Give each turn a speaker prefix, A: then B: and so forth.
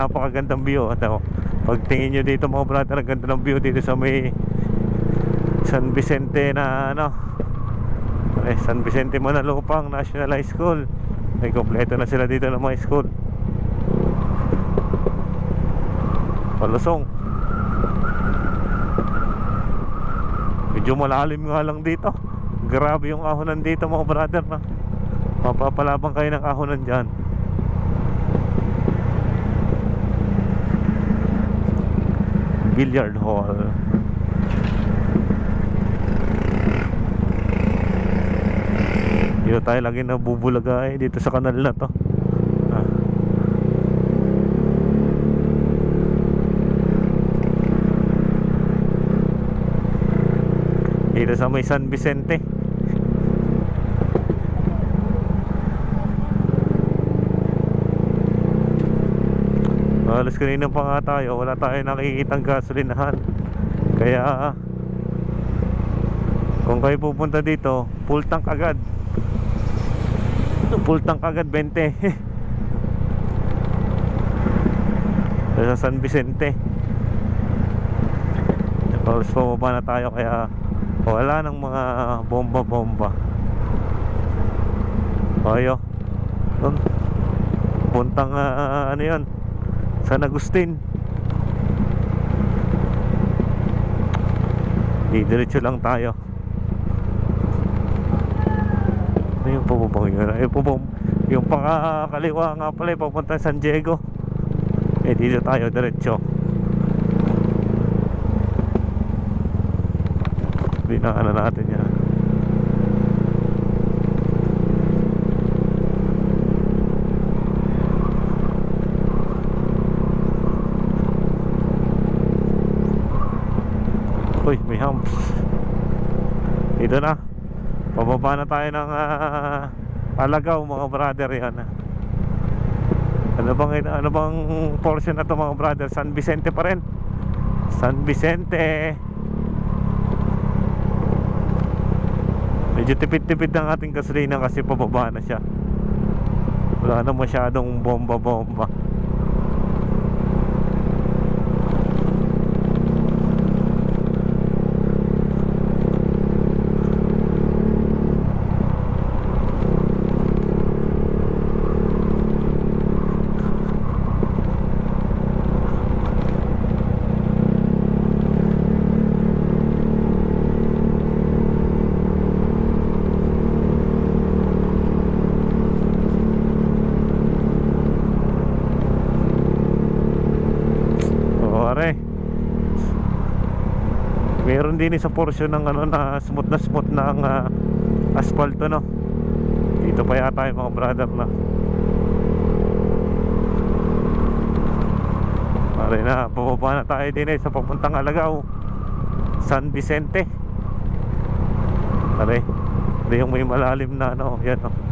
A: napakagandang view. At pagtingin nyo dito mga brother, ang ganda ng view dito sa may San Vicente na San Vicente Manalupang National High School. Ay kompleto na sila dito ng mga school. Palusong. Medyo malalim nga lang dito. Grabe yung ahonan dito mga brother na. Mapapalabang kayo ng ahonan dyan. Billiard hall. Dito tayo lagi nabubulaga dito sa kanal na to. Dito sa may San Vicente. Alas kanina pa nga tayo, wala tayo nakikitang gasolinahan. Kaya kung kayo pupunta dito, full tank agad. Full tank agad 20. Sa San Vicente. Alas pababa na tayo, kaya wala nang mga bomba-bomba. Ayo puntang ano yun, San Agustin. Diretso lang tayo. Ano yung pababang yun? Yung pakakaliwa nga pala papunta San Diego. Dito tayo diretso. Dinaanan natin yan. Uy, may humps. Dito na. Pababa na tayo ng Alagaw mga brother yan. Ano bang portion na to mga brother? San Vicente pa rin. San Vicente. Medyo tipid-tipid ng ating gasolina kasi pababa na siya. Wala na masyadong bomba-bomba. Meron din sa portion ng na smooth na ang asfalto, no. Dito pa yata yung mga brother na. Pare na, pababa na tayo din sa papuntang Alagaw, San Vicente. Pare, yung may malalim na yan, no.